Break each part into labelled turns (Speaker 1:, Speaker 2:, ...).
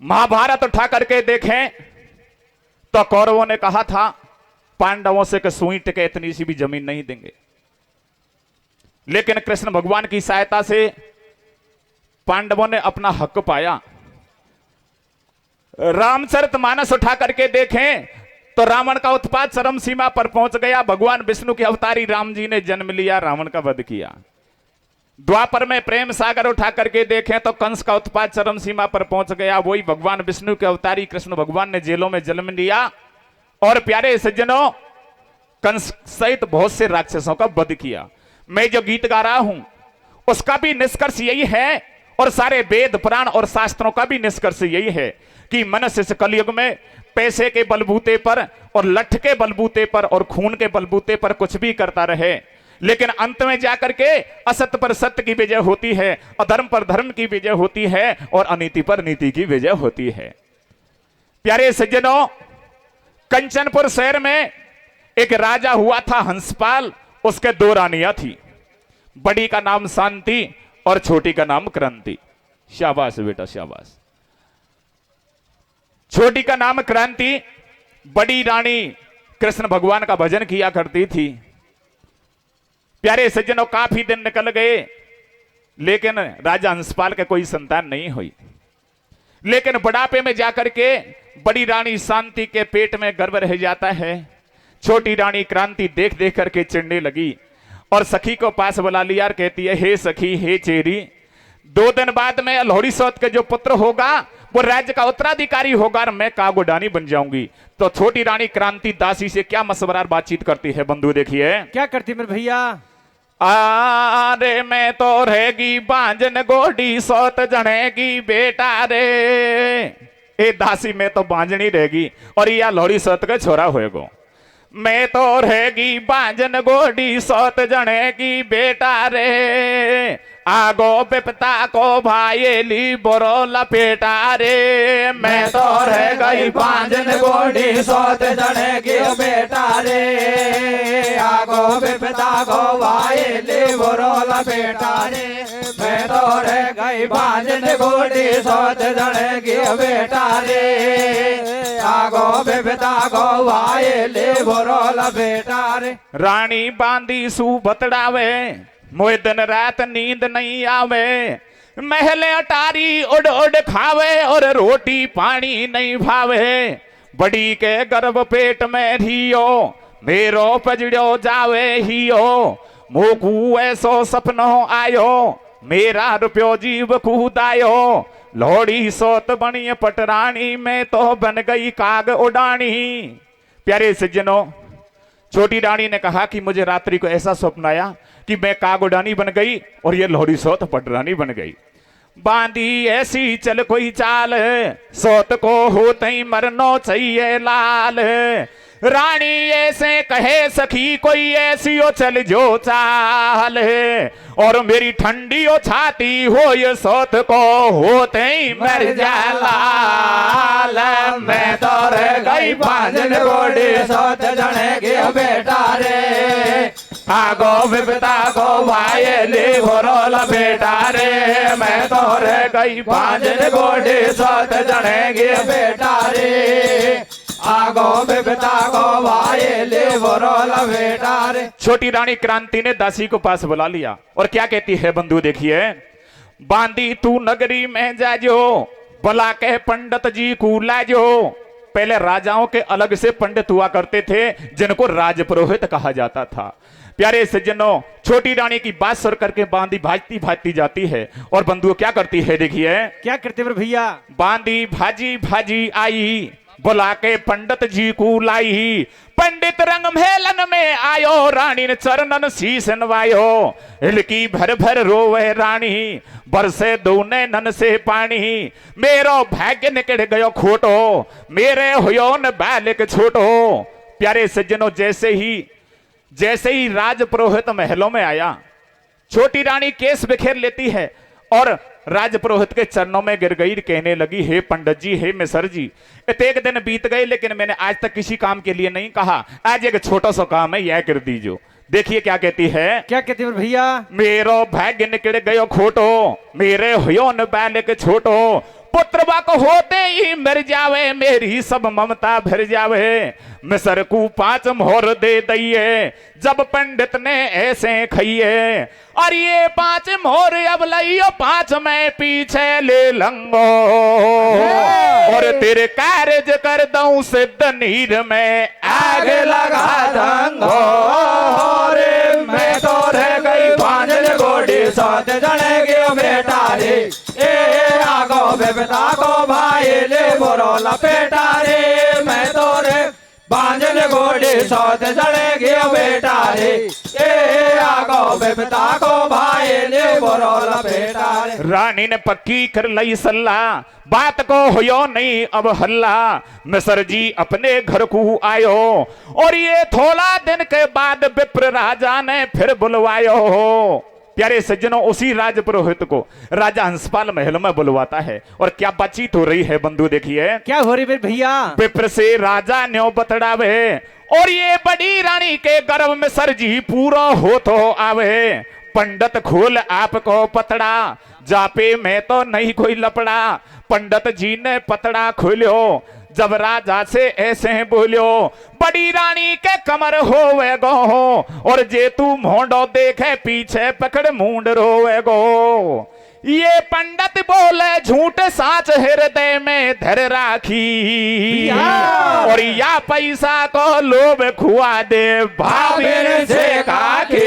Speaker 1: महाभारत उठा करके देखें तो कौरवों ने कहा था पांडवों से कि सुई टिके इतनी सी भी जमीन नहीं देंगे, लेकिन कृष्ण भगवान की सहायता से पांडवों ने अपना हक पाया। रामचरितमानस उठा करके देखें तो रावण का उत्पात चरम सीमा पर पहुंच गया। भगवान विष्णु के अवतारी राम जी ने जन्म लिया, रावण का वध किया। द्वापर में प्रेम सागर उठा करके देखें तो कंस का उत्पात चरम सीमा पर पहुंच गया। वही भगवान विष्णु के अवतारी कृष्ण भगवान ने जेलों में जन्म लिया और प्यारे सज्जनों कंस सहित बहुत से राक्षसों का वध किया। मैं जो गीत गा रहा हूं उसका भी निष्कर्ष यही है और सारे वेद पुराण और शास्त्रों का भी निष्कर्ष यही है कि मनुष्य इस कलयुग में पैसे के बलबूते पर और लठ के बलबूते पर और खून के बलबूते पर कुछ भी करता रहे, लेकिन अंत में जाकर के असत्य पर सत्य की विजय होती है, अधर्म पर धर्म की विजय होती है और अनीति पर नीति की विजय होती है। प्यारे सज्जनों, कंचनपुर शहर में एक राजा हुआ था हंसपाल। उसके दो रानियां थी, बड़ी का नाम शांति और छोटी का नाम क्रांति। शाबाश बेटा शाबाश। छोटी का नाम क्रांति, बड़ी रानी कृष्ण भगवान का भजन किया करती थी। प्यारे सज्जनों, काफी दिन निकल गए लेकिन राजा हंसपाल के कोई संतान नहीं हुई। लेकिन बुढ़ापे में जाकर के बड़ी रानी शांति के पेट में गर्भ रह जाता है। छोटी रानी क्रांति देख देख करके चिढ़ने लगी और सखी को पास बुला लिया और कहती है, हे सखी हे चेरी, 2 दिन बाद में लोहड़ी सौत के जो पुत्र होगा वो राज्य का उत्तराधिकारी होगा और मैं कागोडानी बन जाऊंगी। तो छोटी रानी क्रांति दासी से क्या मशवरा बातचीत करती है बंधु, देखिए
Speaker 2: क्या करती मेरे भैया।
Speaker 1: अरे मैं तो रहेगी बांझन गोडी सौत जनेगी बेटा रे। ए दासी में तो बांझनी रहेगी और या लोहड़ी सौत के छोरा होएगो। मैं तो रहेगी बांझन गोडी सौत जनेगी बेटा रे। आगो बिपता को भाईली बोरो लपेटा रे। मैं तो रह गई बांझन गोडी सौत जनेगी बेटा रे। आगो बिपता को भाईली बोरो लपेटा रे। मैं तो रह गई बांझन गोडी सौत जनेगी बेटा रे। आगो बिपता को भाईली बोरो लपेटा रे। रानी बांधी सू बतड़ावे, मोए दिन रात नींद नहीं आवे। महले अटारी उड़ उड़ खावे और रोटी पानी नहीं भावे। बड़ी के गर्भ पेट में रियो मेरो पजड़ो जावे हियो। मोकू ऐसो सपनो आयो मेरा रुपयो जीव कूदायो। लोहड़ी सोत बनी पटरानी में तो बन गई काग उड़ानी। प्यारे सज्जनों, छोटी रानी ने कहा कि मुझे रात्रि को ऐसा स्वप्न आया कि मैं कागोडानी बन गई और ये लोहड़ी सौत पटरानी बन गई। बांधी ऐसी चल कोई चाल, सौत को होते ही मरनो चाहिए लाल। रानी ऐसे कहे सखी कोई ऐसी ओ चल जो चाल है। और मेरी ठंडी ओ छाती हो ये सौत को होते ही मर जा लाल। मैं तो रह गई बांझन गोडी सौत जनेगी बेटा रे। आगो विपता को भाईली भोरो लपेटा रे। मैं तो रह गई बांझन गोडी सौत जनेगी बेटा रे। आगो बिपता को भाईली भोरो लपेटा रे। छोटी रानी क्रांति ने दासी को पास बुला लिया और क्या कहती है बंधु, देखिए। बांधी तू नगरी में जाजो, बुला के पंडित जी को लाजो। पहले राजाओं के अलग से पंडित हुआ करते थे जिनको राजपुरोहित कहा जाता था। प्यारे सज्जनों, छोटी रानी की बात सुन करके बांधी भाजती भाजती जाती है और बंधु क्या करती है, देखिए
Speaker 2: क्या करते मेरे भैया।
Speaker 1: बांधी भाजी भाजी आई, बुला के पंडित जी को लाई। पंडित रंग मेलन में आयो, रानी ने चरणन शीस नवायो। हिलकी भर भर रोवे रानी, बरसे दूने नन से पानी। मेरो भाग्य निकल गयो खोटो, मेरे हुयो न बालिक छोटो। प्यारे सज्जनों, जैसे ही राजपुरोहित महलों में आया, छोटी रानी केस बिखेर लेती है और राजपुरोहित के चरणों में गिर गई, कहने लगी, हे पंडित जी हे मिसर जी, एक दिन बीत गए लेकिन मैंने आज तक किसी काम के लिए नहीं कहा। आज एक छोटा सा काम है, यह कर दीजो। देखिए क्या कहती है,
Speaker 2: क्या कहती है भैया।
Speaker 1: मेरो भाग्य निकल गयो खोटो, मेरे हुयो न बालिक छोटो। पुत्र बक होते ही मर जावे, मेरी सब ममता भर जावे। मिसर को 5 मोहर दे दइए, जब पंडित ने ऐसे खइए। और ये 5 मोहर अब लइयो, 5 मैं पीछे ले लंगो। और तेरे कार्य कर दूं सिद्ध नीर में आग लगा दंगो।
Speaker 3: रे मैं तो रह गई भांजन गोडी, 7 जने के बेटा रे। ए आगो बेटा को भाई ले बोरो लपेटा रे। मैं तो रे भांजन गोडी, 7 जने के बेटा रे। ए आगो बेटा को भाई ले बोरो लपेटा रे।
Speaker 1: रानी ने पक्की कर लई सलाह, बात को होयो नहीं अब हल्ला। मिसर जी अपने घर को आयो, और ये थोड़ा दिन के बाद विप्र राजा ने फिर बुलवायो। प्यारे सज्जनों, उसी राज पुरोहित को राजा हंसपाल महल में बुलवाता है, और क्या बातचीत हो रही है बंधु देखिए।
Speaker 2: क्या हो रही मेरे भैया?
Speaker 1: विप्र से राजा न्यो बतड़ावे, और ये बड़ी रानी के गर्भ में सर जी पूरा हो तो आवे। पंडित खोल आपको पतड़ा, जापे में तो नहीं कोई लपड़ा। पंडित जी ने पतड़ा खोलो, जब राजा से ऐसे बोलियो। बड़ी रानी के कमर होवे गो, और जे तू मोंडो देखे पीछे पकड़ मुंड रोवे गो। ये पंडित बोले झूठ साच हृदय में धर राखी, और या पैसा को लोभ खुआ दे भाभी से काके।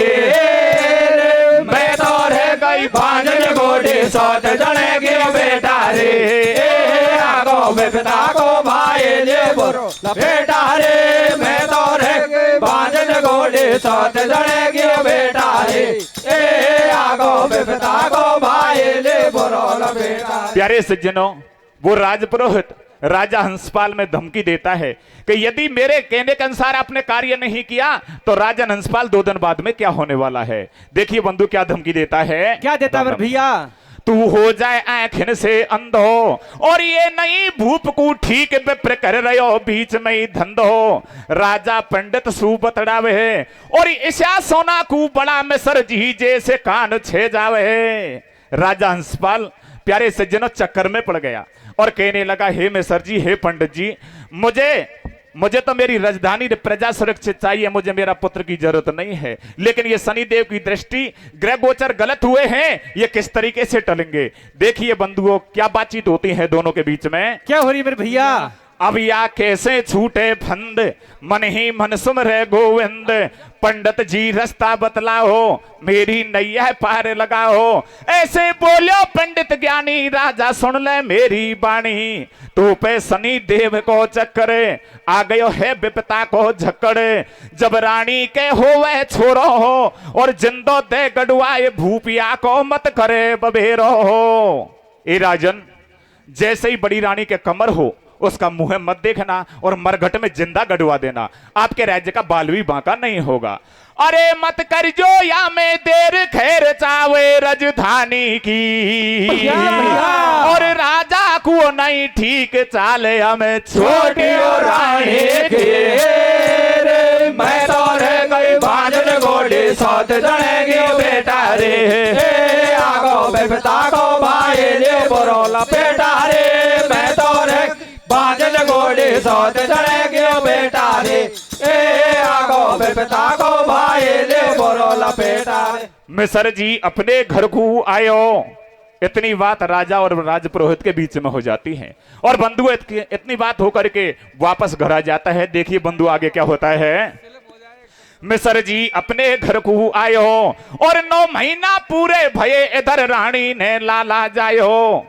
Speaker 3: मैं तो रह गई भांजन गोडी, 7 जने के बेटा रे। आगो बेटा को भाई ले बोरो लपेटा रे। मैं तो रह गई भांजन गोडी, 7 जने के बेटा रे। ए आगो बेटा को भाई ले बोरो लपेटा।
Speaker 1: प्यारे सज्जनों, वो राजपुरोहित राजा हंसपाल में धमकी देता है कि यदि मेरे कहने के अनुसार आपने कार्य नहीं किया तो राजा हंसपाल 2 दिन बाद में क्या होने वाला है। देखिए बंधु क्या धमकी देता है।
Speaker 2: क्या देता मेरे भैया?
Speaker 1: तू हो जाए आंखन से अंधो, और ये नई भूप को ठीक विप्र कर रहे हो, बीच में ही धंधो। राजा पंडित सू बतड़ावे, और ईशा सोना को बड़ा मिसर जी जैसे कान छे जावे। राजा हंसपाल प्यारे सज्जनों चक्कर में पड़ गया, और कहने लगा, हे मिसर जी, हे पंडित जी, मुझे तो मेरी राजधानी प्रजा सुरक्षित चाहिए, मुझे मेरा पुत्र की जरूरत नहीं है। लेकिन ये शनिदेव की दृष्टि ग्रह गोचर गलत हुए हैं, ये किस तरीके से टलेंगे। देखिए बंधुओं क्या बातचीत होती है दोनों के बीच में।
Speaker 2: क्या हो रही मेरे भैया?
Speaker 1: अब या कैसे छूटे फंद, मन ही मन सुमरे गोविंद। पंडित जी रास्ता बतलाओ, मेरी नैया पार लगाओ। ऐसे बोलो पंडित ज्ञानी, राजा सुन ले मेरी बाणी। तू पे शनि देव को चक्कर, आ गयो है विपता को झक्कड़। जब रानी के होवे छोरो हो, और जिंदो दे गड़ुआए भूपिया को मत करे बबेरो हो। ए राजन, जैसे ही बड़ी रानी के कमर हो उसका मुंह मत देखना, और मरघट में जिंदा गड़वा देना, आपके राज्य का बाल भी बांका नहीं होगा। अरे मत कर जो या में देर, खैर चावे राजधानी की। और राजा को नहीं ठीक चाले, हमें छोटी
Speaker 3: रानी के। मैं तो रह गई भांजन गोडी, 7 जने के बेटा रे। आगो बेटा को भाई ले बोरो लपेटा रे। मैं तो रह भांजन गोडी, 7 जने के बेटा रे। ए आगो बेटा को भाई ले बोरो लपेटा रे।
Speaker 1: मिसर जी अपने घर को आयो। इतनी बात राजा और राजपुरोहित के बीच में हो जाती है, और बंधु इतनी बात होकर के वापस घर आ जाता है। देखिए बंधु आगे क्या होता है। मिसर जी अपने घर को आयो, और 9 महीना पूरे भये, इधर रानी ने लाला जायो।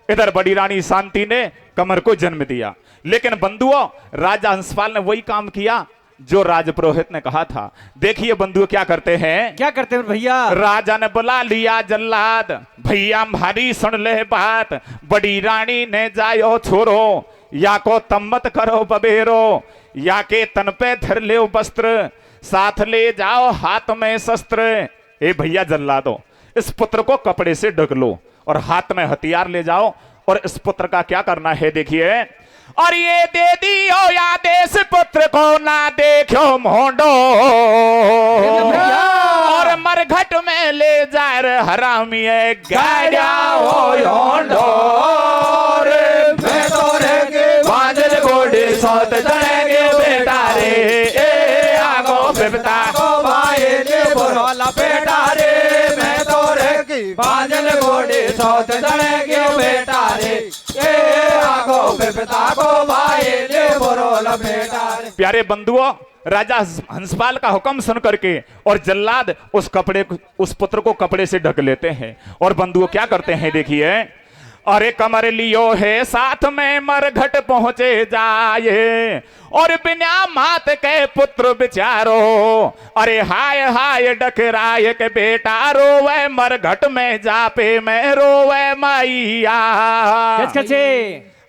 Speaker 1: इधर बड़ी रानी शांति ने कमर को जन्म दिया। लेकिन बंधुओं, राजा हंसपाल ने वही काम किया जो राजपुरोहित ने कहा था। देखिए बंधु क्या करते हैं।
Speaker 2: क्या करते हैं भैया?
Speaker 1: राजा ने बुला लिया जल्लाद, भैया भारी सुन ले बात। बड़ी रानी ने जायो छोरो, या को तम्मत करो बबेरो। या के तन पे धर ले वस्त्र, साथ ले जाओ हाथ में शस्त्र। ए भैया जल्लादो, इस पुत्र को कपड़े से ढक लो, और हाथ में हथियार ले जाओ, और इस पुत्र का क्या करना है देखिए। और ये दे दियो या देश पुत्र को ना देखो मोंडो, और मरघट में ले जा हरामी गाड़ा हो योंडो।
Speaker 3: सोत जड़ेगी बेटा रे ए आगो विपता को भाई ले बुरो लपेटा रे मैं तो रहेगी बांझन घोड़ी सोत जड़ेगी बेटा रे ए आगो विपता को भाई ले बुरो लपेटा रे।
Speaker 1: प्यारे बंधुओं, राजा हंसपाल का हुक्म सुन करके और जल्लाद उस पुत्र को कपड़े से ढक लेते हैं और बंधुओं क्या करते हैं देखिए। अरे कमर लियो है साथ में मरघट पहुंचे जाए और बिना मात के पुत्र बिचारो अरे हाय हाय डकराय के बेटा रोवे मरघट में जापे मैं रोवे मैया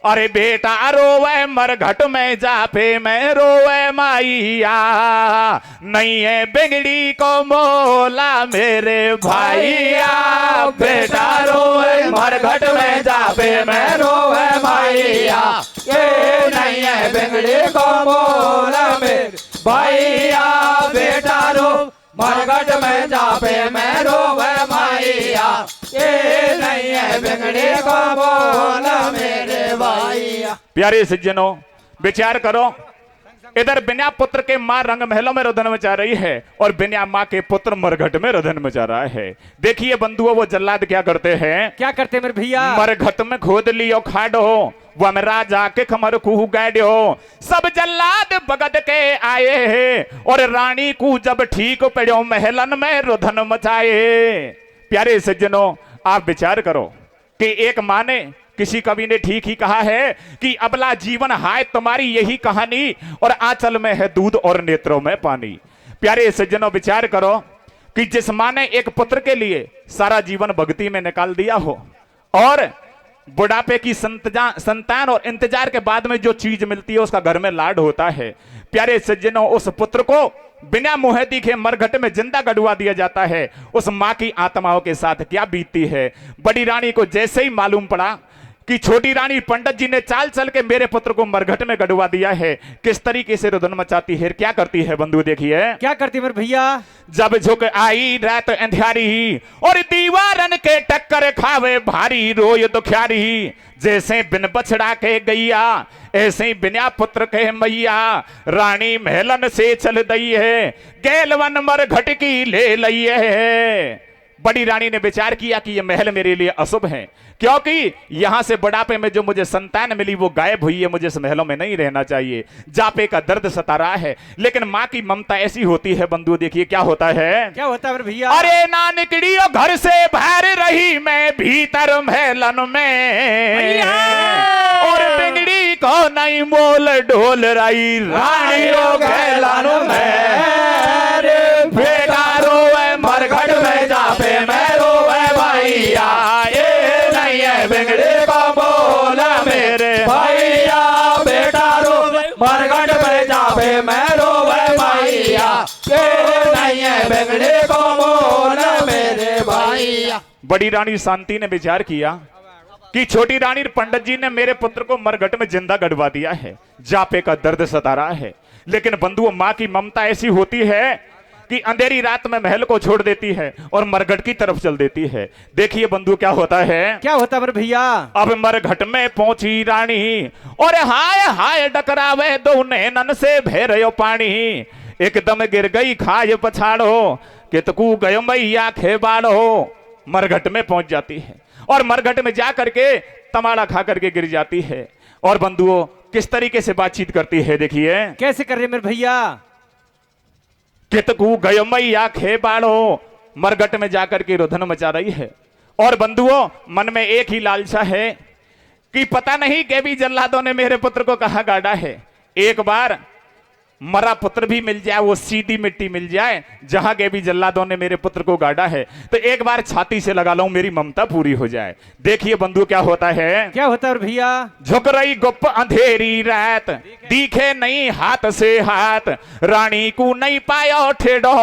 Speaker 1: अरे बेटा रोवे मरघट में जापे मैं रोवे मैया नहीं है बिगड़ी को मोला मेरे भाईया
Speaker 3: बेटा रोवे मरघट में जापे मैं रोवे मैया ये नहीं है बिगड़ी को मोला मेरे भैया बेटा रो मरघट में जापे मैं रोवे मैया ये नहीं है बिगड़ी को मोला मेरे भैया।
Speaker 1: प्यारे सज्जनों, विचार करो, इधर बिना पुत्र के मां रंग महलों में रुदन मचा रही है और बिना मां के पुत्र मरघट में रुदन मचा रहा है। देखिए बंधुओं, वो जल्लाद क्या करते हैं,
Speaker 2: क्या करते मेरे भैया?
Speaker 1: मरघट में खोद लियो खाडो वम राजा के खमर कुह गैड्यो सब जल्लाद बगद के आए है और रानी को जब ठीक पड़ो महलन में रुदन मचाए। प्यारे सज्जनों, आप विचार करो कि एक मां ने, किसी कवि ने ठीक ही कहा है कि अबला जीवन हाय तुम्हारी यही कहानी और आंचल में है दूध और नेत्रों में पानी। प्यारे सज्जनों, विचार करो कि जिस मां ने एक पुत्र के लिए सारा जीवन भक्ति में निकाल दिया हो और बुढ़ापे की संतान और इंतजार के बाद में जो चीज मिलती है उसका घर में लाड होता है। प्यारे सज्जनों, उस पुत्र को बिना मुंह दिखे मरघट में जिंदा गड़वा दिया जाता है। उस मां की आत्माओं के साथ क्या बीतती है। बड़ी रानी को जैसे ही मालूम पड़ा कि छोटी रानी पंडित जी ने चाल चल के मेरे पुत्र को मरघट में गड़वा दिया है, किस तरीके से रुदन मचाती है, क्या करती है बंधु देखिए।
Speaker 2: क्या करती मेरे भैया?
Speaker 1: जब झुक आई रात अंधियारी और दीवारन के टक्कर खावे भारी रोय दुखियारी जैसे बिन बछड़ा के गैया ऐसे ही बिना पुत्र के मैया रानी महलन से चल दई है गैलवन मरघट की ले लई है। बड़ी रानी ने विचार किया कि यह महल मेरे लिए अशुभ है क्योंकि यहां से बुढ़ापे में जो मुझे संतान मिली वो गायब हुई है, मुझे इस महलों में नहीं रहना चाहिए। जापे का दर्द सता रहा है, लेकिन मां की ममता ऐसी होती है बंधु देखिए क्या होता है।
Speaker 2: क्या होता है भैया?
Speaker 1: अरे ना निकली घर से बाहर रही मैं भीतर महलन में और बिगड़ी को नहीं मोल डोल रही रानी
Speaker 3: गैलन में बेटा रोवे मरघट में जापे मैं रोवे भैया ये नहीं है बिगड़ी को बोल मेरे भैया बेटा रोवे मरघट में जापे मैं रोवे भैया ये नहीं है बिगड़ी को बोल मेरे भैया।
Speaker 1: बड़ी रानी शांति ने विचार किया कि छोटी रानी पंडित जी ने मेरे पुत्र को मरघट में जिंदा गड़वा दिया है, जापे का दर्द सता रहा है, लेकिन बंधुओं मां की ममता ऐसी होती है कि अंधेरी रात में महल को छोड़ देती है और मरघट की तरफ चल देती है। देखिए बंधु क्या होता है।
Speaker 2: क्या होता है भैया?
Speaker 1: अब मरघट में पहुंची रानी और हाय हाय डकरावे दो नैनन से भेरयो पानी एकदम गिर गई खाय पछाड़ो कितकू गयो मैया खेबाड़ो। मरघट में पहुंच जाती है और मरघट में जा करके तमाड़ा खा करके गिर जाती है। और बंधुओं किस तरीके से बातचीत करती है देखिए।
Speaker 2: कैसे कर रहे मेरे भैया?
Speaker 1: कितकू गयो मैया खेबाड़ो, मरघट में जाकर के रुदन मचा रही है। और बंधुओं मन में एक ही लालसा है कि पता नहीं केबी जल्लादों ने मेरे पुत्र को कहां गाड़ा है। एक बार मरा पुत्र भी मिल जाए, वो सीधी मिट्टी मिल जाए जहां के भी जल्लादों ने मेरे पुत्र को गाड़ा है, तो एक बार छाती से लगा लूं मेरी ममता पूरी हो जाए। देखिए बंधु क्या होता है।
Speaker 2: क्या होता है भैया?
Speaker 1: झुक रही गुप्त अंधेरी रात दिखे नहीं हाथ से हाथ रानी को नहीं पायो ठेडो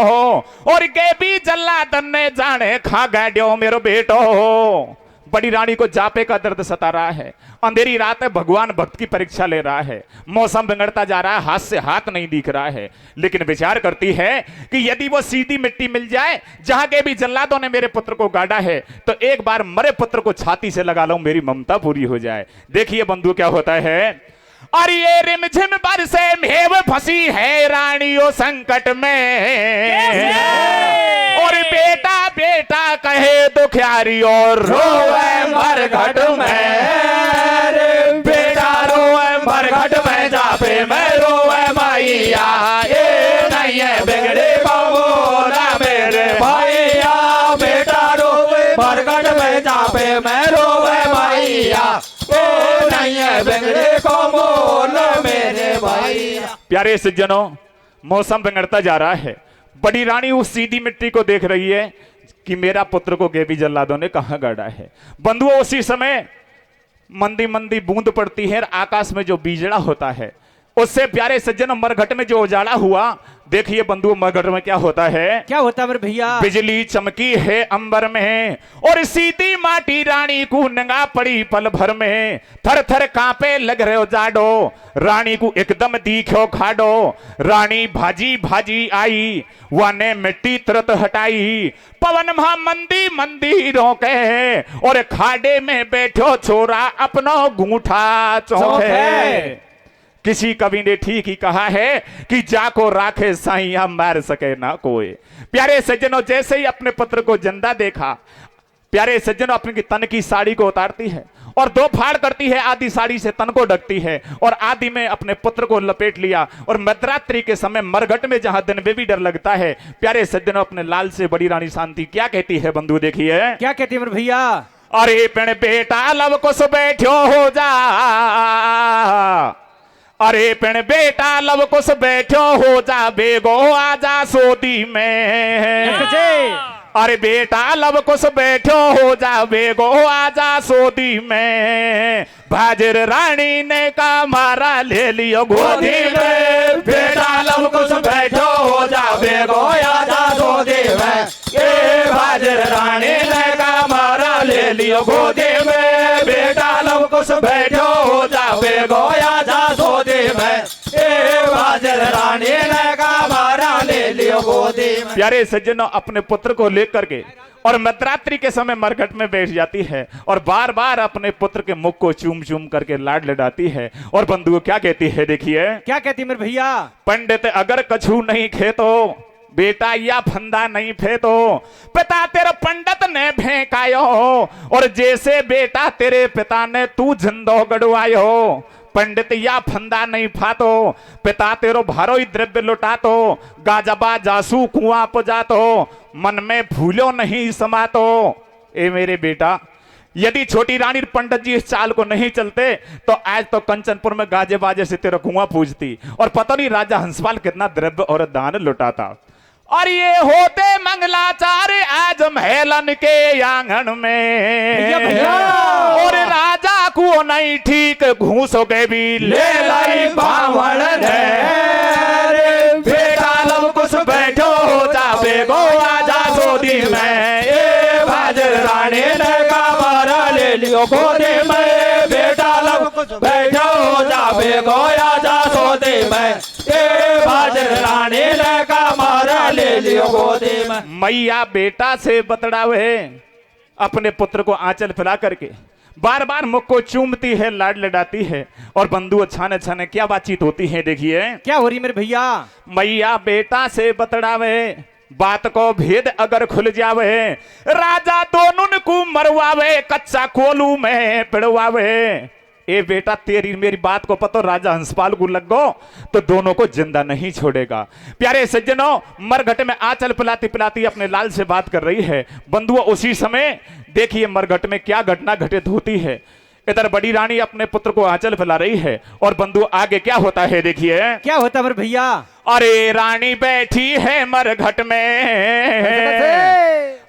Speaker 1: और के भी जल्लादन ने जाने खा गाड्यो मेरो बेटो। बड़ी रानी को जापे का दर्द सता रहा है। अंधेरी रात है, भगवान भक्त की परीक्षा ले रहा है। मौसम बिगड़ता जा रहा है, हाथ से हाथ नहीं दिख रहा है, लेकिन विचार करती है कि यदि वो सीधी मिट्टी मिल जाए जहां के भी जल्लादों ने मेरे पुत्र को गाड़ा है, तो एक बार मरे पुत्र को छाती से लगा लूं मेरी ममता पूरी हो जाए। देखिए बंधु क्या होता है। और ये रिमझिम बरसे मेव फंसी है रानियों संकट में, और बेटा बेटा कहे दुखियारी और
Speaker 3: रोवे मरघट में, बेटा रोवे मरघट में, जापे मैं रोवे मैया, ये नहीं है बिगड़े बबोला मेरे भैया, बेटा रोवे मरघट में, जापे मैं रोवे मैया, ये नहीं है बिगड़े बबोला मेरे भैया।
Speaker 1: प्यारे सज्जनों, मौसम बिगड़ता जा रहा है। बड़ी रानी उस सीधी मिट्टी को देख रही है कि मेरा पुत्र को गेबी जल्लादों ने कहां गाड़ा है। बंधुओं, उसी समय मंदी मंदी बूंद पड़ती है, आकाश में जो बीजड़ा होता है उससे प्यारे सज्जनों मरघट में जो उजाला हुआ, देखिए बंधुओं मरघट में क्या होता है।
Speaker 2: क्या होता मेरे भैया?
Speaker 1: बिजली चमकी है अंबर में, और सीधी माटी रानी को नंगा पड़ी पल भर में, थर थर कांपे लग रहे हो जाडो, रानी को एकदम दीखो खाडो, रानी भाजी भाजी आई, वाने मिट्टी तुरंत हटाई, पवन महा मंदी मंदी रोके, और खाडे में बैठो छोरा अपनो गूंठा चौके। किसी कवि ने ठीक ही कहा है कि जाको राखे साइया मार सके ना कोई। प्यारे सज्जनों, जैसे ही अपने पुत्र को जिंदा देखा, प्यारे सज्जनों अपनी तन की साड़ी को उतारती है और दो फाड़ करती है, आधी साड़ी से तन को ढकती है और आधी में अपने पुत्र को लपेट लिया, और मध्यरात्रि के समय मरघट में जहां दिन में भी डर लगता है, प्यारे सज्जनों अपने लाल से बड़ी रानी शांति क्या कहती है बंधु देखिए।
Speaker 2: क्या कहती है मेरे भैया?
Speaker 1: अरे पेड़ बेटा लव कुछ बैठो हो जा, अरे पेड़ बेटा लव कुछ बैठो हो जा, बेगो आजा सोदी में, अरे बेटा लव कुछ बैठो हो जा, बेगो आजा सोदी में, भाजर रानी ने का मारा ले लियो गोदी में,
Speaker 3: बेटा लव कुछ बैठो हो जा, बेगो आजा सोदी में, ये भाजर रानी ने का मारा ले लियो गोदी में, बेटा लव कुछ बैठो हो जा, बेगो आजा सोदी में, ये भाजर रानी ने का मारा ले लियो गोदी में।
Speaker 1: प्यारे सज्जनों अपने पुत्र को लेकर के और मध्यरात्रि के समय मरघट में बैठ जाती है और बार बार अपने पुत्र के मुख को चूम चूम करके लाड लडाती है। और बंधुओं क्या कहती है देखिए।
Speaker 2: क्या कहती है मेरे भैया?
Speaker 1: पंडित अगर कछु नहीं खेतो, बेटा या फंदा नहीं फेतो, पिता तेरे पंडित ने फेंकायो, और जैसे बेटा तेरे पिता ने तू जिंदो गड़वायो, पंडित या फंदा नहीं फातो, पिता तेरो भारो ही द्रव्य लुटातो, गाजबा जासू कुआं पजातो, मन में भूलो नहीं समातो। ए मेरे बेटा, यदि छोटी रानी पंडित जी इस चाल को नहीं चलते तो आज तो कंचनपुर में गाजे बाजे से तेरा कुआं पूजती, और पता नहीं राजा हंसपाल कितना द्रव्य और दान लुटाता। और ये होते मंगलाचार्य आज महलन के आंगन में,
Speaker 2: भैया।
Speaker 1: और राजा को नहीं ठीक घूस के भी
Speaker 3: ले लाई बावड़ ने, बेटा लव कुछ बैठो हो जा, बेगो आजा सोदी में, ये भाजर रानी ने का मारा ले लियो गोदी में, बेटा लव कुछ बैठो हो जा, बेगो आजा सोदी में, ये भाजर रानी ने का मारा ले लियो गोदी में।
Speaker 1: मैया बेटा से बतड़ावे अपने पुत्र को आंचल फैला करके बार बार मुख को चूमती है, लाड लडाती है। और बंधु अछाने अछाने क्या बातचीत होती है देखिए।
Speaker 2: क्या हो रही मेरे भैया?
Speaker 1: मैया बेटा से बतड़ावे, बात को भेद अगर खुल जावे, राजा दोनों को मरवावे, कच्चा कोलू में पिड़वावे। ए बेटा तेरी मेरी बात को पता, राजा हंसपाल को लग गो तो दोनों को जिंदा नहीं छोड़ेगा। प्यारे सज्जनों, मरघट में आंचल पिलाती पिलाती अपने लाल से बात कर रही है। बंधुओं उसी समय देखिए मरघट में क्या घटना घटित होती है। इधर बड़ी रानी अपने पुत्र को आंचल फैला रही है और बंधु आगे क्या होता है देखिए।
Speaker 2: क्या होता मेरे भैया?
Speaker 1: अरे रानी बैठी है मरघट में,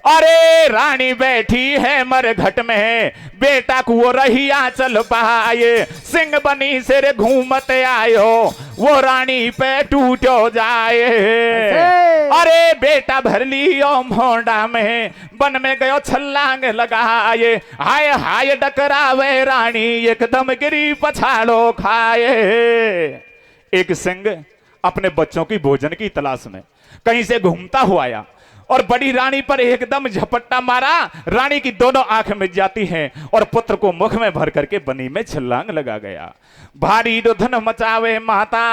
Speaker 1: अरे रानी बैठी है मरघट में, बेटा को वो रही आंचल पाए, सिंह बनी सिर घूमत आयो, वो रानी पे टूटो जाए। अरे बेटा भर लियो मोंडा में, बन में गयो छलांग लगाए, हाय हाय डकरावे रानी, एकदम गिरी पछाड़ो खाए। एक सिंह अपने बच्चों की भोजन की तलाश में कहीं से घूमता हुआ आया, और बड़ी रानी पर एकदम झपट्टा मारा। रानी की दोनों आंख मिट जाती हैं और पुत्र को मुख में भर करके बनी में छलांग लगा गया। भारी रुधन मचावे माता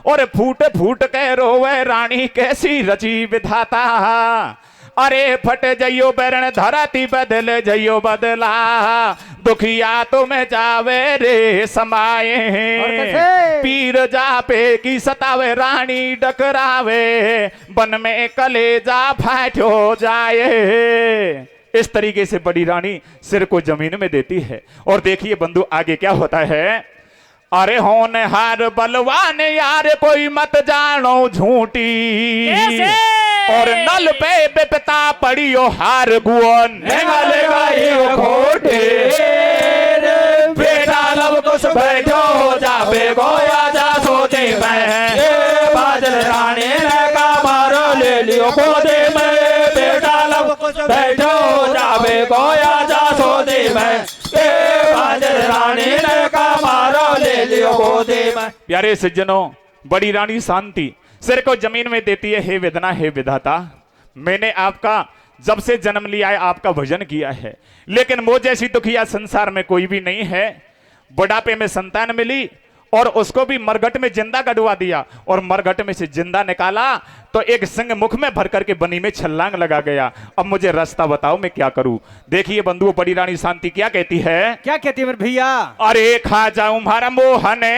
Speaker 1: और फूट फूट के रोवे रानी, कैसी रची विधाता। अरे फट जइयो बैरण धरती बदल जइयो बदला, दुखिया तुम्हें जावे रे समाए। पीर जापे की सतावे रानी डकरावे, बन में कलेजा फाटो जाए। इस तरीके से बड़ी रानी सिर को जमीन में देती है। और देखिए बंधु आगे क्या होता है। अरे होनहार बलवान यार कोई मत जानो झूठी, और नल पे बेपता पड़ियो हार गुअन
Speaker 3: खोटे। बेटा लब कुछ बैठो जाबे गोया जा सोचे मैं, बादल रानी ने का मारो ले लियो गोदे में। बेटा लब कुछ बैठो जाबे गोया जा सोचे मैं, बादल रानी ने का मारो ले लियो गोदे में।
Speaker 1: प्यारे सज्जनों, बड़ी रानी शांति सिर को जमीन में देती है। हे वेदना, हे विधाता, मैंने आपका जब से जन्म लिया है आपका भजन किया है, लेकिन मुझ जैसी दुखिया संसार में कोई भी नहीं है। बुढ़ापे में संतान मिली और उसको भी मरघट में जिंदा गड़वा दिया, और मरघट में से जिंदा निकाला तो एक सिंह मुख में भर करके बनी में छलांग लगा गया। अब मुझे रास्ता बताओ, मैं क्या करूं। देखिए बंधुओं, बड़ी रानी शांति क्या कहती है।
Speaker 2: क्या कहती है मेरे भैया।
Speaker 1: अरे खा जाऊं मारा मोहने,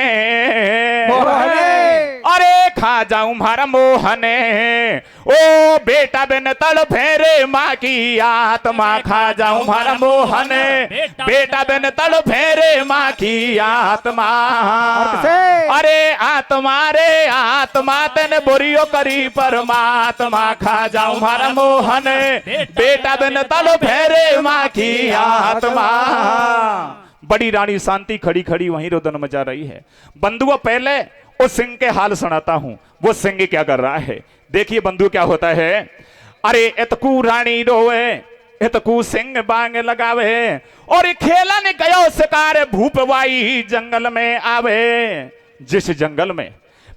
Speaker 1: अरे खा जाऊं मारा मोहने, ओ बेटा बिन तड़ फेरे माँ की आत्मा। खा जाऊं मारा मोहने, बेटा बिन तड़ फेरे माँ की आत्मा। अरे आत्मा रे आत्मा तेन बुरियो करी परमात्मा। खा जाऊं मारा मोहन, बेटा बिन तड़ फेरे माँ की आत्मा। बड़ी रानी शांति खड़ी खड़ी वहीं रोदन मचा रही है। बंधुओं, पहले उस सिंह के हाल सुनाता हूं, वो सिंह क्या कर रहा है। देखिए बंधु क्या होता है। अरे इतकू रानी रोवे, इतकू सिंह बांग लगावे, और खेलन गयो शिकार भूपवाई जंगल में आवे। जिस जंगल में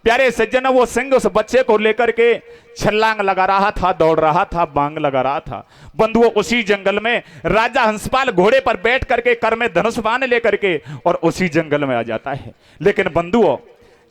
Speaker 1: प्यारे सज्जन वो सिंह उस बच्चे को लेकर के छलांग लगा रहा था, दौड़ रहा था, बांग लगा रहा था। बंधुओं, उसी जंगल में राजा हंसपाल घोड़े पर बैठ करके कर में धनुष बाण लेकर के और उसी जंगल में आ जाता है। लेकिन बंधुओं,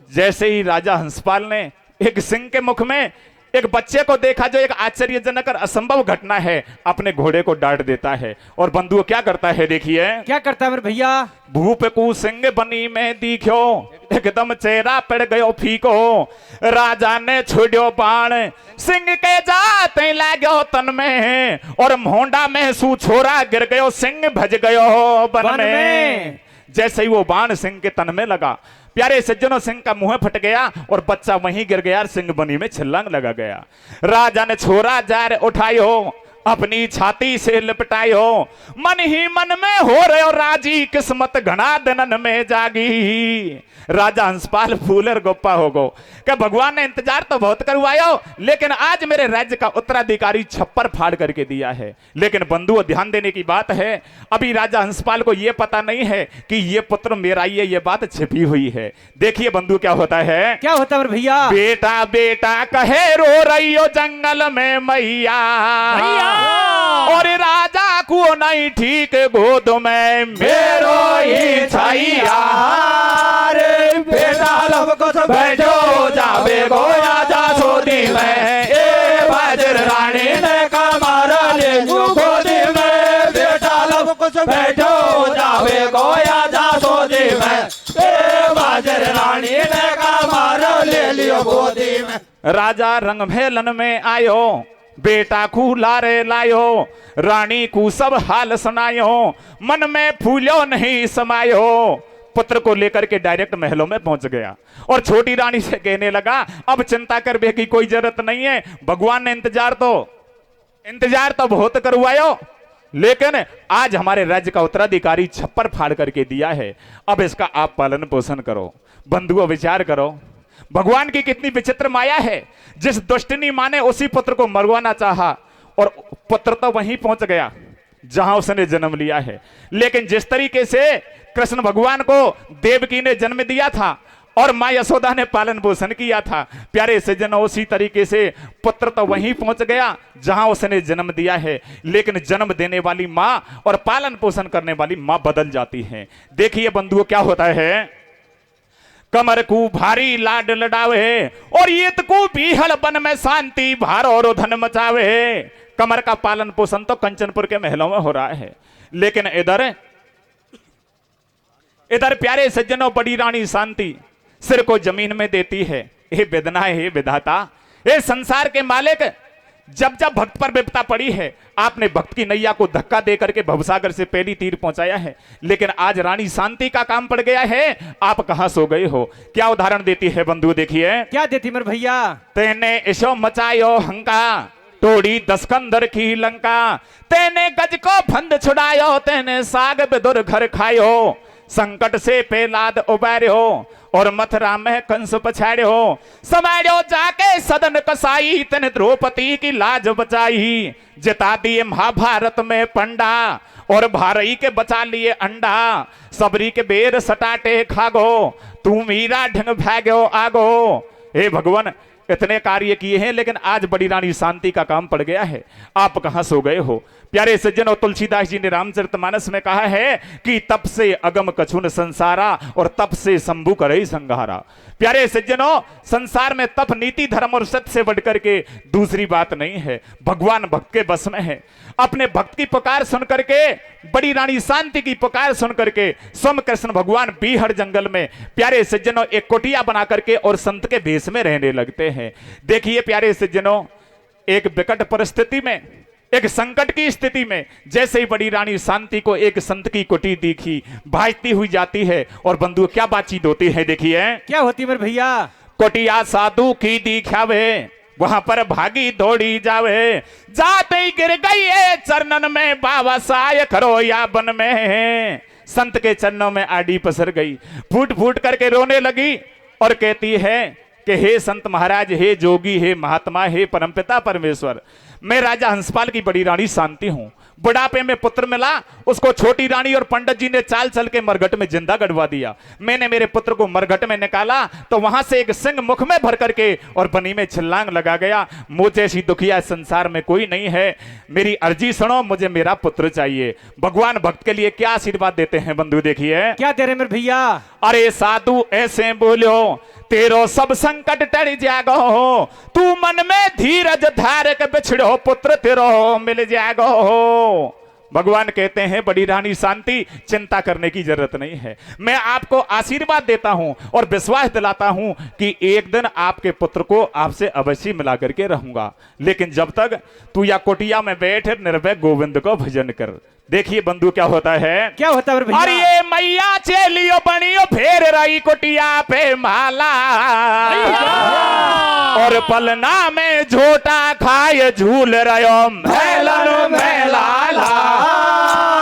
Speaker 1: जैसे ही राजा हंसपाल ने एक सिंह के मुख में एक बच्चे को देखा, जो एक आश्चर्यजनक और असंभव घटना है, अपने घोड़े को डांट देता है। और बंधुओं क्या करता है, देखिए
Speaker 2: क्या करता है मेरे भैया।
Speaker 1: भूप को सिंह बनी में दिखो, एकदम चेहरा पड़ गयो फीको। राजा ने छोड़ो बाण, सिंह के जाते लागो तन में, और मोंडा में सू छोरा गिर गयो, सिंह भज गयो बन में। जैसे ही वो बाण सिंह के तन में लगा, प्यारे सज्जनों, सिंह का मुंह फट गया और बच्चा वहीं गिर गया, सिंह बनी में छलांग लगा गया। राजा ने छोरा जार उठायो, अपनी छाती से लिपटायो, मन ही मन में हो रहे हो राजी, किस्मत घना दिनन में जागी। राजा हंसपाल फूलर गोप्पा हो गो कि भगवान ने इंतजार तो बहुत करवायो, लेकिन आज मेरे राज्य का उत्तराधिकारी छप्पर फाड़ करके दिया है। लेकिन बंधुओं, ध्यान देने की बात है, अभी राजा हंसपाल को यह पता नहीं है कि ये पुत्र मेरा ही है, ये बात छिपी हुई है। देखिए बंधु क्या होता है।
Speaker 2: क्या होता है मेरे भैया।
Speaker 1: बेटा बेटा कहे रो रही हो जंगल में मैया, और राजा को नहीं ठीक गोद में मेरो ही छैया।
Speaker 3: बेटा लब कुछ बैठो जाबे गोया जा सोदी में, ए बादल रानी ने का मारा ले लियो गोदी में। बेटा लब कुछ बैठो जाबे गोया जा सोदी में, ए बादल रानी ने का मारा ले लियो गोदी में।
Speaker 1: राजा रंग भेलन में आयो, बेटा को लारे लायो, रानी को सब हाल सुनायो, मन में फूलो नहीं समायो। पुत्र को लेकर के डायरेक्ट महलों में पहुंच गया और छोटी रानी से कहने लगा, अब चिंता करने की कोई जरूरत नहीं है, भगवान ने इंतजार तो बहुत करवायो, लेकिन आज हमारे राज्य का उत्तराधिकारी छप्पर फाड़ करके दिया है, अब इसका आप पालन पोषण करो। बंधुओं, विचार करो, भगवान की कितनी विचित्र माया है। जिस दुष्टनी मां ने उसी पुत्र को मरवाना चाहा, और पुत्र तो वहीं पहुंच गया जहां उसने जन्म लिया है। लेकिन जिस तरीके से कृष्ण भगवान को देवकी ने जन्म दिया था, और माँ यशोदा ने पालन पोषण किया था। प्यारे सज्जनों, उसी तरीके से पुत्र तो वहीं पहुंच गया जहां उसने जन्म दिया है, लेकिन जन्म देने वाली माँ और पालन पोषण करने वाली माँ बदल जाती है। देखिए बंधुओं क्या होता है, कमर को भारी लाड लडावे और ईत को पीहल बन में शांति भार और धन मचावे। कमर का पालन पोषण तो कंचनपुर के महलों में हो रहा है, लेकिन इधर प्यारे सज्जनों बड़ी रानी शांति सिर को जमीन में देती है। हे वेदना, हे विधाता, हे संसार के मालिक, जब जब भक्त पर विपदा पड़ी है आपने भक्त की नैया को धक्का दे करके भवसागर से पहली तीर पहुंचाया है, लेकिन आज रानी शांति का काम पड़ गया है, आप कहां सो गए हो। क्या उदाहरण देती है बंधु, देखिए
Speaker 2: क्या देती मेरे भैया।
Speaker 1: तेने ऐसो मचायो हंका तोड़ी दस्कंदर की लंका, तेने गज को फंद छुड़ायो, तेने साग बेदुर घर खायो, संकट से पेलाद उबार्यो और मथुरा में कंस पछाड़ो, समाड़ो जाके सदन कसाई, तेने द्रौपदी की लाज बचाई, जिता दिए महाभारत में पंडा और भारई के बचा लिए अंडा, सबरी के बेर सटाटे खागो, तू मीरा ढंग भाग्यो आगो। हे भगवान, इतने कार्य किए हैं, लेकिन आज बड़ी रानी शांति का काम पड़ गया है, आप कहां सो गए हो। प्यारे सज्जनों, तुलसीदास जी ने रामचरितमानस में कहा है कि तप से अगम कछुन संसारा और तप से शंभु करे संहारा। प्यारे सज्जनों, संसार में तप, नीति, धर्म और सत्य से बढ़कर के दूसरी बात नहीं है। भगवान भक्त के बस में है। अपने भक्त की पुकार सुन करके, बड़ी रानी शांति की पुकार सुन करके स्वयं कृष्ण भगवान बीहड़ जंगल में प्यारे सज्जनों एक कुटिया बना करके और संत के भेष में रहने लगते हैं। देखिए प्यारे सज्जनों, एक विकट परिस्थिति में, एक संकट की स्थिति में जैसे ही बड़ी रानी शांति को एक संत की कुटी दिखी, भाजती हुई जाती है और बंधु क्या बातचीत होती है, देखिए
Speaker 2: क्या होती मेरे भैया।
Speaker 1: कुटिया साधु की दिखावे, वहां पर भागी दौड़ी जावे, जाते ही गिर गई है चरणन में, बाबा साय करो या बन में। संत के चरणों में आड़ी पसर गई, फूट फूट करके रोने लगी और कहती है कि हे संत महाराज, हे जोगी, हे महात्मा, हे परमपिता परमेश्वर, मैं राजा हंसपाल की बड़ी रानी शांति हूं। बुढ़ापे में पुत्र मिला, उसको छोटी रानी और पंडित जी ने चाल चल के मरघट में जिंदा गड़वा दिया। मैंने मेरे पुत्र को मरघट में निकाला तो वहां से एक सिंह मुख में भर करके और बनी में छलांग लगा गया। मुझे ऐसी दुखिया संसार में कोई नहीं है, मेरी अर्जी सुनो, मुझे मेरा पुत्र चाहिए। भगवान भक्त के लिए क्या आशीर्वाद देते हैं बंधु, देखिए
Speaker 2: क्या दे रहे मेरे भैया।
Speaker 1: अरे साधु ऐसे बोलो, तेरो सब संकट टल जागो, तू मन में धीरज धारक बिछड़ो, पुत्र तेरो मिल जागो। भगवान कहते हैं बड़ी रानी शांति, चिंता करने की जरूरत नहीं है, मैं आपको आशीर्वाद देता हूं और विश्वास दिलाता हूं कि एक दिन आपके पुत्र को आपसे अवश्य मिला करके रहूंगा, लेकिन जब तक तू या कुटिया में बैठ निर्भय गोविंद को भजन कर। देखिए बंधु क्या होता है,
Speaker 2: क्या होता है भैया।
Speaker 1: और ये मैया चेलियो बनियो फेर रही कुटिया पे माला, और पलना में झोटा खाए झूल रहो मेलन में लाला।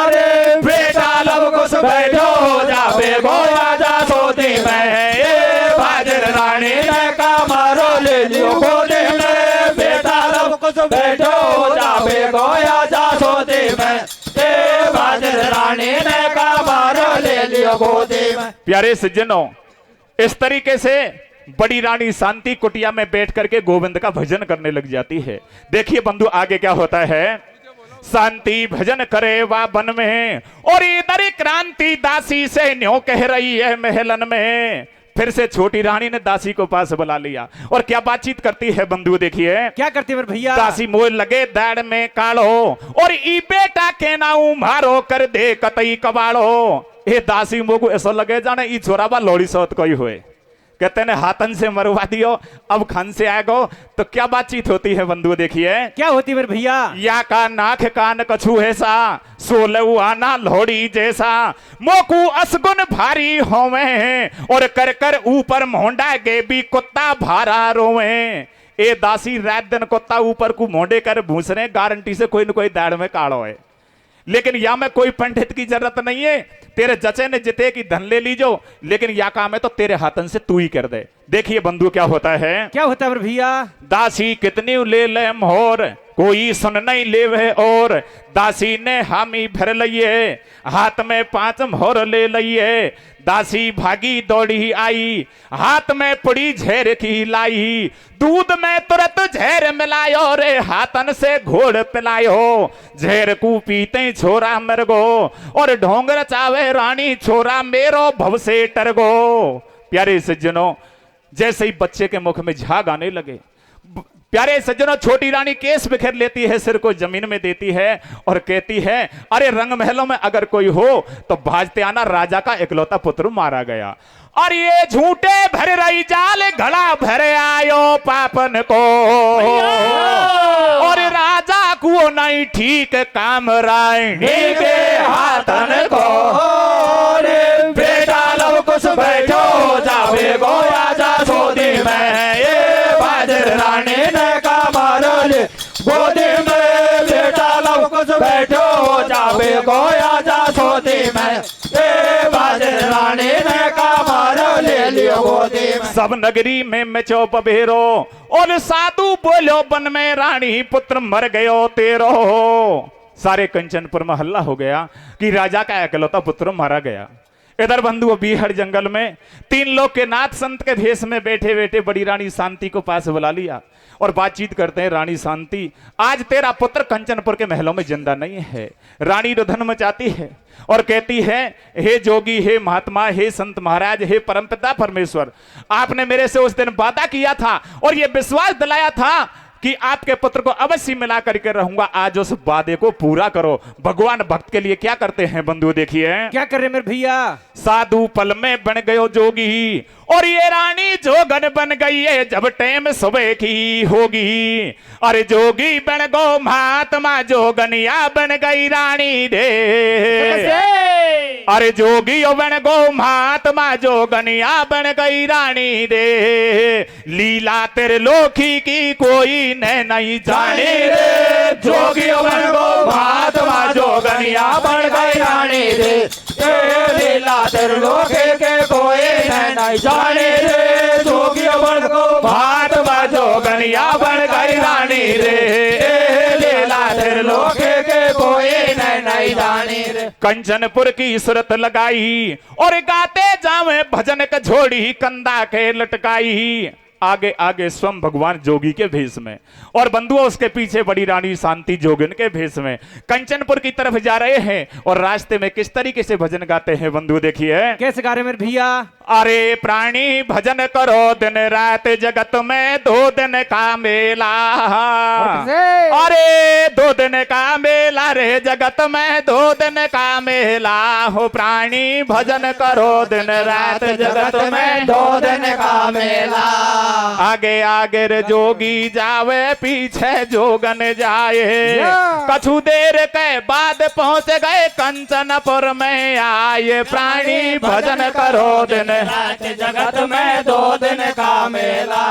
Speaker 3: रे बेटा लब कुछ बैठो जावे गोया जा सोती में, ये बाजर रानी ने कमरो ले लियो गोदी में, बेटा लब कुछ बैठो जावे गोया जा सोती में, ये बाजर रानी ने कमरो ले लियो गोदी में।
Speaker 1: प्यारे सज्जनों, इस तरीके से बड़ी रानी शांति कुटिया में बैठ करके गोविंद का भजन करने लग जाती है। देखिए बंधु आगे क्या होता है, शांति भजन करे वा बन में, और इधर क्रांति दासी से न्यों कह रही है महलन में। फिर से छोटी रानी ने दासी को पास बुला लिया और क्या बातचीत करती है बंधु, देखिए
Speaker 2: क्या करती मेरे भैया।
Speaker 1: दासी मोह लगे दाड़ में काढ़ो, और ई बेटा के नाऊ मारो कर दे कतई कबाड़ो। ये दासी मोह को ऐसा लगे जाने ई छोराबा लोड़ी सौत कोई हुए, कहते ने हाथन से मरवा दियो, अब खान से आएगो। तो क्या बातचीत होती है बंधु, देखिए
Speaker 2: क्या होती मेरे भैया।
Speaker 1: या का नाक कान कछु ऐसा, सोलऊ आना लोड़ी जैसा, मोकू असगुन भारी होवे, और कर कर ऊपर मोंडा गे भी कुत्ता भारा रोवे। ए दासी रात दिन कुत्ता ऊपर को मोंडे कर भूसरे, गारंटी से कोई न कोई दाड़ में काढ़ो है, लेकिन या में कोई पंडित की जरूरत नहीं है, तेरे जचे ने जिते की धन ले लीजो, लेकिन या काम है तो तेरे हाथन से तू ही कर दे। देखिए बंधु क्या होता है,
Speaker 2: क्या होता है मेरे भैया।
Speaker 1: दासी कितनी ले ले मोहर, कोई सुन नहीं लेवे और दासी ने हामी भर लिए, हाथ में 5 मोहर ले लिए। दासी भागी दौड़ी आई, हाथ में पड़ी झेर की लाई। दूध में तुरंत झेर मिलायो रे, हाथन से घोड़ पिलायो। झेर को पीते छोरा मर गो, और ढोंग रचावे रानी छोरा मेरो भव से टर गो। प्यारे सज्जनों, जैसे ही बच्चे के मुख में झाग आने लगे, प्यारे सज्जनों, छोटी रानी केस बिखेर लेती है, सिर को जमीन में देती है और कहती है, अरे रंग महलों में अगर कोई हो तो भाजते आना, राजा का इकलौता पुत्र मारा गया। और ये झूठे भर रही जाल, घड़ा भर आयो पापन को। और राजा को नहीं ठीक काम रायणी के हाथन को।
Speaker 3: बेटा लव कुछ बैठो जावे गोया जा सोदी में, ये बाजर रानी ने कमर ले गोदी में। बेटा लव कुछ बैठो जावे गोया जा सोदी में, ये बाजर रानी ने कमर ले लियो गोदी में।
Speaker 1: सब नगरी में मचो पबेरो, और साधु बोलो बन में रानी पुत्र मर गयो तेरो। सारे कंचनपुर में हल्ला हो गया कि राजा का इकलौता पुत्र मारा गया। इधर बंधु बीहड़ जंगल में 3 लोग के नाथ संत के भेष में बैठे बैठे बड़ी रानी शांति को पास बुला लिया और बातचीत करते हैं। रानी शांति, आज तेरा पुत्र कंचनपुर के महलों में जिंदा नहीं है। रानी रुधन मचाती है और कहती है, हे जोगी, हे महात्मा, हे संत महाराज, हे परमपिता परमेश्वर, आपने मेरे से उस दिन वादा किया था और ये विश्वास दिलाया था कि आपके पुत्र को अवश्य मिला करके रहूंगा। आज उस वादे को पूरा करो। भगवान भक्त के लिए क्या करते हैं बंधु, देखिए
Speaker 2: क्या कर रहे मेरे भैया।
Speaker 1: साधु पल में बन गयो जोगी, और ये रानी जोगन बन गई है जब टाइम सुबह की होगी। अरे जोगी बन गो महात्मा, जोगनिया बन गई रानी दे। अरे जोगी बन गो महात्मा, जोगनिया बन गई रानी दे। लीला तेरे लोकी की कोई ने नहीं जाने रे।
Speaker 3: जोगी बन गो महात्मा, जोगनिया बन गई रानी दे। लीला तेरे लोके के कोई ने नहीं जाने रे। जोगी बन गो महात्मा, जोगनिया बन गई रानी रे। लीला तेरे लोके के कोई ने नहीं जाने रे।
Speaker 1: कंचनपुर की सूरत लगाई और गाते जावे भजन का झोड़ी, कंधा के लटकाई। आगे आगे स्वयं भगवान जोगी के भेष में, और बंधुओं उसके पीछे बड़ी रानी शांति जोगिन के भेष में कंचनपुर की तरफ जा रहे हैं। और रास्ते में किस तरीके से भजन गाते हैं बंधु, देखिए
Speaker 2: कैसे गा रहे मेरे भैया।
Speaker 1: अरे प्राणी भजन करो दिन रात, जगत में 2 दिन का मेला। अरे 2 दिन का मेला रे, जगत में 2 दिन का मेला हो। प्राणी भजन करो दिन रात, जगत में
Speaker 3: 2 दिन का मेला।
Speaker 1: आगे आगे रे जोगी जावे, पीछे जोगन जाए। कछु देर के बाद पहुंच गए कंचनपुर में आए। प्राणी भजन करो दिन
Speaker 3: रात, जगत में 2 दिन का मेला।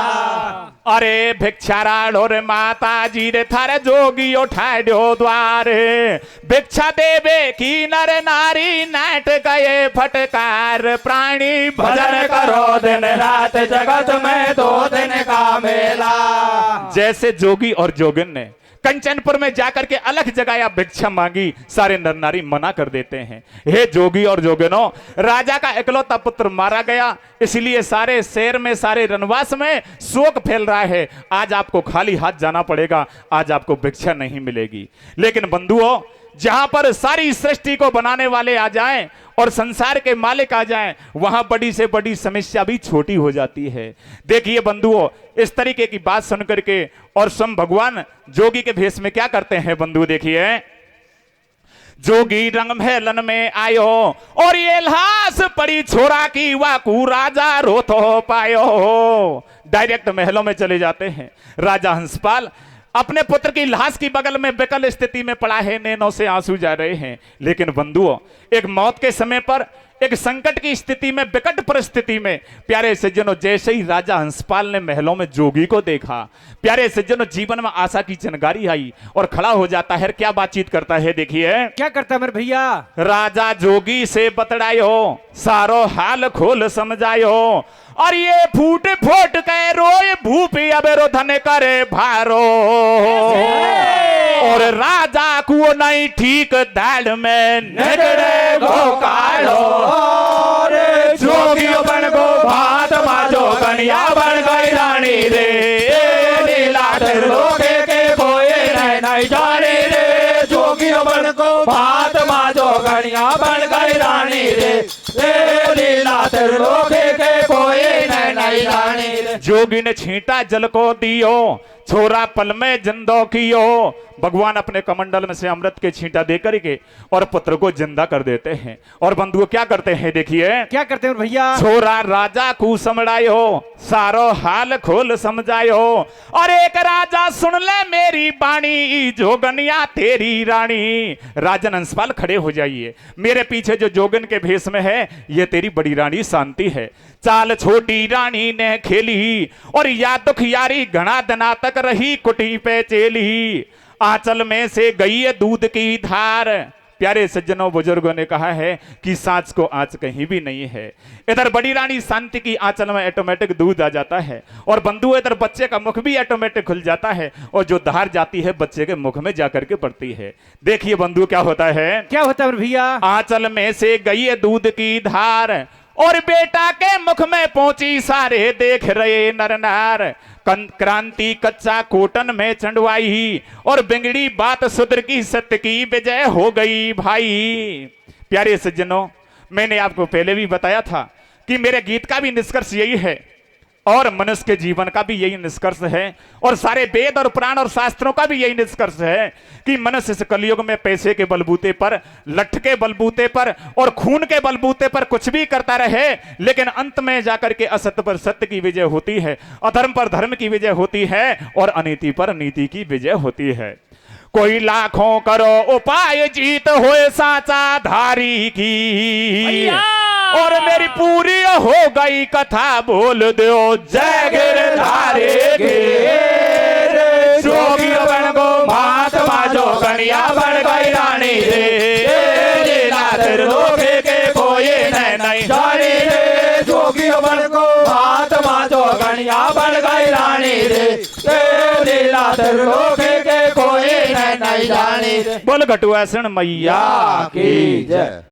Speaker 1: अरे भिक्षाराड़ो रे माता जी रे, थारे जोगी उठाड्यो द्वारे। भिक्षा देवे की नर नारी, नाट गए फटकार। प्राणी
Speaker 3: भजन करो दिन रात, जगत में 2 दिन का मेला।
Speaker 1: जैसे जोगी और जोगिन ने कंचनपुर में जाकर के अलग जगह भिक्षा मांगी, सारे नर नारी मना कर देते हैं। हे जोगी और जोगिनों, राजा का इकलौता पुत्र मारा गया, इसलिए सारे शहर में, सारे रनवास में शोक फैल रहा है। आज आपको खाली हाथ जाना पड़ेगा, आज आपको भिक्षा नहीं मिलेगी। लेकिन बंधुओं, जहां पर सारी सृष्टि को बनाने वाले आ जाएं और संसार के मालिक आ जाएं, वहां बड़ी से बड़ी समस्या भी छोटी हो जाती है। देखिए बंधुओं, इस तरीके की बात सुन करके और स्वयं भगवान जोगी के भेष में क्या करते हैं बंधु, देखिए। जोगी रंग महलन में आयो, और ये लाश पड़ी छोरा की, वाकू राजा रोत हो पायो। डायरेक्ट महलों में चले जाते हैं। राजा हंसपाल अपने पुत्र की लाश की बगल में विकल स्थिति में पड़ा है, नैनों से आंसू जा रहे हैं। लेकिन बंधुओं, एक मौत के समय पर एक संकट की स्थिति में, विकट परिस्थिति में, प्यारे सज्जनों, जैसे ही राजा हंसपाल ने महलों में जोगी को देखा, प्यारे सज्जनों, जीवन में आशा की चिनगारी आई और खड़ा हो जाता है। क्या बातचीत करता है देखिए।
Speaker 2: क्या करता है मेरे भैया?
Speaker 1: राजा जोगी से बतड़ायो, सारो हाल खोल समझायो, और ये फूट फूट के रोए भूपी अब रोधन करे भारो, और राजा को नहीं ठीक दाड़ में
Speaker 3: निकड़े घोकालो रे, जोगियो बन गो भात माजो कन्या बन गई रानी रे, लीला त्रिलोके के कोई नहीं जाने रे, जोगियो बन गो भात माजो कन्या बन गई रानी रे, लीला त्रिलोके के कोई नहीं जाने रे।
Speaker 1: जोगी ने छींटा जल को दियो, छोरा पल में जिंदो कियो। भगवान अपने कमंडल में से अमृत के छींटा देकर के और पुत्र को जिंदा कर देते हैं। और बंधुओं क्या करते हैं देखिए।
Speaker 2: क्या करते हैं मेरे भैया?
Speaker 1: छोरा राजा को समझायो, सारो हाल खोल समझायो, और एक राजा सुन ले मेरी बाणी, जोगनिया तेरी रानी। राजन हंसपाल खड़े हो जाइए, मेरे पीछे जो जोगन के भेष में है ये तेरी बड़ी रानी शांति है। चाल छोटी रानी ने खेली, और या दुख यारी घना दिना तक रही कुटी पे चेली, आंचल में से गई है दूध की धार। प्यारे सज्जनों, बुजुर्गों ने कहा है कि सांच को आंच कहीं भी नहीं है। इधर बड़ी रानी शांति की आंचल में ऑटोमेटिक दूध आ जाता है, और बंधु इधर बच्चे का मुख भी ऑटोमेटिक खुल जाता है, और जो धार जाती है बच्चे के मुख में जाकर के पड़ती है। देखिए बंधु क्या होता है।
Speaker 2: क्या होता है मेरे भैया?
Speaker 1: आंचल में से गई है दूध की धार, और बेटा के मुख में पहुंची, सारे देख रहे नर नार। क्रांति कच्चा कोटन में चंडवाई, और बिगड़ी बात शूद्र की सत्य की विजय हो गई भाई। प्यारे सज्जनों, मैंने आपको पहले भी बताया था कि मेरे गीत का भी निष्कर्ष यही है, और मनुष्य के जीवन का भी यही निष्कर्ष है, और सारे वेद और पुराण और शास्त्रों का भी यही निष्कर्ष है कि मनुष्य इस कलयुग में पैसे के बलबूते पर, लठ के बलबूते पर और खून के बलबूते पर कुछ भी करता रहे, लेकिन अंत में जाकर के असत्य पर सत्य की विजय होती है, अधर्म पर धर्म की विजय होती है, और अनीति पर नीति की विजय होती है। कोई लाखों करो उपाय, जीत होए साचा धारी की, और मेरी पूरी हो गई कथा बोल दो
Speaker 3: जय गिरधारी की, जोगी बन गो भात माजो कन्या बन गई रानी रे, लीला त्रिलोके के कोई नहीं जाने रे, जोगी बन गो भात माजो कन्या बन गई रानी रे, लीला त्रिलोके के कोई नहीं जाने रे।
Speaker 1: बोल घटुआ मैया
Speaker 3: की जय।